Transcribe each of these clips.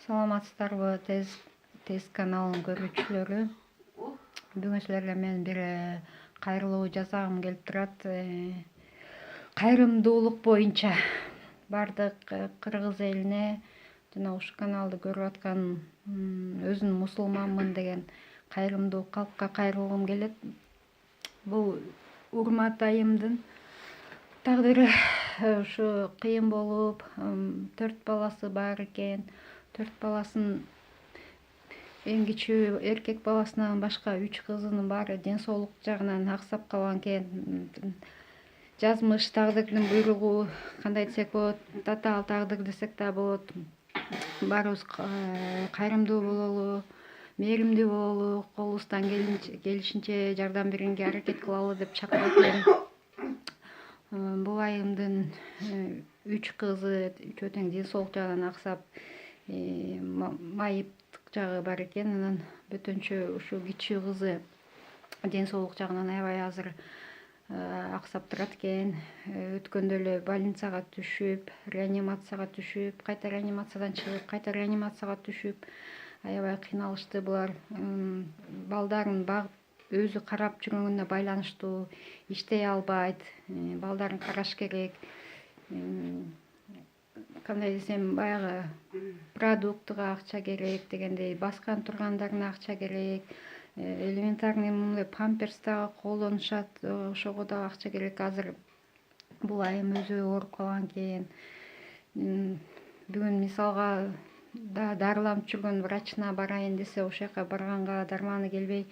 Саламатсыздарбы тез каналынын көрүүчүлөрү. Бүгүн силерге мен бир кайрылуу жасагым келип турат. Кайрымдуулук боюнча бардык кыргыз элине жана ушул каналды көрүп аткан өзүм мусулманмын деген кайрымдуу калкка кайрылгым келет. Бул Урмат айымдын тагдыры ушу кыйын болуп, 4 баласы бар экен. 4 баласынын эң кичүү эркек баласынан башка 3 кызынын баары ден соолук жагынан аксап калган экен. Жазмыш, тагдырдын буйругу кандай десек болот, татаал тагдыр десек да болот. Баарыбыз кайрымдуу бололу, мээримдүү бололу, колубуздан келишинче жардам бергенге аракет кылалы деп чакырат элем. Бул айымдын 3 кызы үчөө тең ден соолук жагынан аксап, майыптык жагы бар экен. Анан бөтөнчө ушул кичүү кызы ден соолук жагынан аябай азыр аксап турат экен. Өткөндө эле больницага түшүп, реанимацияга түшүп, кайта реанимациядан чыгып, кайта реанимацияга түшүп, аябай кыйналышты булар. Балдарын багып өзү карап жүргөнгө байланыштуу иштей албайт. Балдарын караш керек. Кандай десем, баягы продуктыга акча керек дегендей, баскан тургандарына акча керек. Элементарный мындай памперс дагы колдонушат, ошого дагы акча керек. Азыр бул айым өзү ооруп калган экен. Бүгүн мисалга дарыланып жүргөн врачына барайын десе, ошол жака барганга дарманы келбей,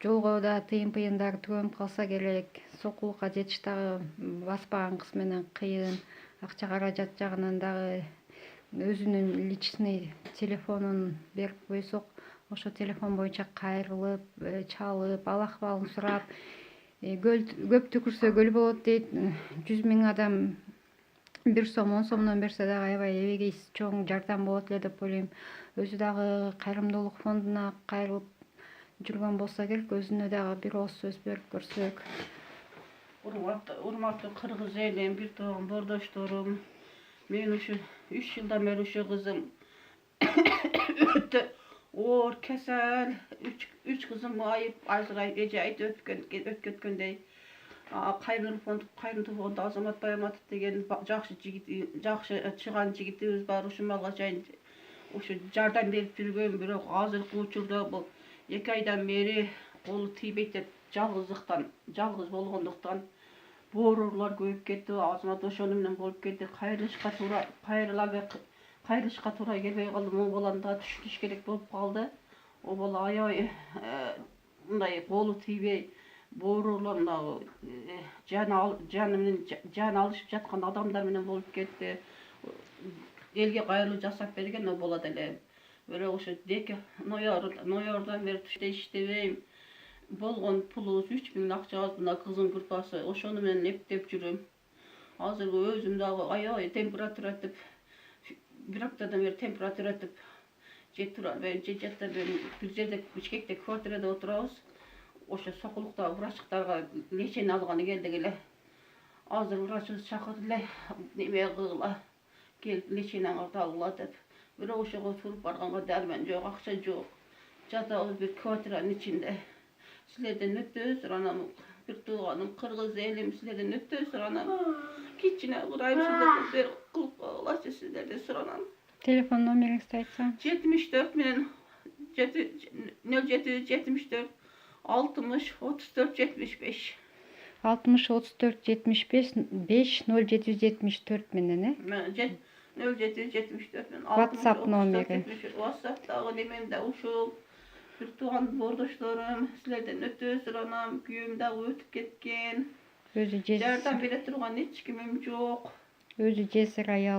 жолго да тыйын-пыйындар түгөнүп калса керек. Сокулукка жетиш дагы баспаган кыз менен кыйын. Акча каражат жагынан дагы өзүнүн личный телефонун берип койсок, ошо телефон боюнча кайрылып, чалып, ал акыбалын сурап, көп түкүрсө көл болот дейт. 100 000 адам 1 сом 10 сомдон берсе дагы аябай эбегейсиз чоң жардам болот эле деп ойлойм. Өзү дагы кайрымдуулук фондуна кайрылып жүргөн болсо керек. Өзүнө дагы бир ооз сөз берип көрсөк. Урматтуу кыргыз элим, бир тоом боордошторум. Мен ушу 3 жылдан бери ушу кызым өтө оор, кесел. 3 кызым майып, азыр эже айтып өткөндөй. Кайрымдуу фонду Азамат Байматов деген жакшы жигит, жакшы чыган жигитибиз бар. Ушу малга чейин ушу жардам берип жүргөн, бирок азыркы учурда бул 2 айдан бери колу тийбейт деп жалгыз болгондуктан бооруулар көбөйүп кетти. Азамат ошону менен болуп кетти. Кайрылышка туура келбей калды. Могу баланы да түшүрүш керек болуп калды. О бала аябай мындай колу тийбей, бооруулар дагы жан алышып жаткан адамдар менен болуп кетти. Элге кайрылуу жасап берген о бала деле. Бирок ошо 2 ноябрдан бери иштебейм. Болгон пулубуз 3 000 акчабыз, мына кыздын кырпасы. Ошону менен эптеп жүрөм. Азыр өзүм дагы аябай температура өтүп, 1 аптадан бери температура өтүп, жетип турбайм, жата берем. Бир жерде Бишкекте квартирада отурабыз. Ошо Сокулуктагы врачтарга лечение алганы келдик эле. Азыр врачыбыз чакырды эле, неме кылгыла, кел лечениеңарды алгыла деп. Бирок ошого туруп барганга дарман жок, акча жок. Жатабыз бир квартиранын ичинде. Силерден өтө суранам, бир тууганым, кыргыз элим, силерден өтө суранам. Кичине курайм, силер кылып койгулачы, силерден суранам. Телефон номериңизди айтсаң. 74 менен 0774 60 34 75. 60 34 75 0774 менен, 0774 менен WhatsApp номери. WhatsApp'тагы немемде ушул. Бир тууган боордошторум, силерден өтө суранам. Күйөөм дагы өтүп кеткен. Жардам бере турган эч кимим жок. Өзү жесир аял.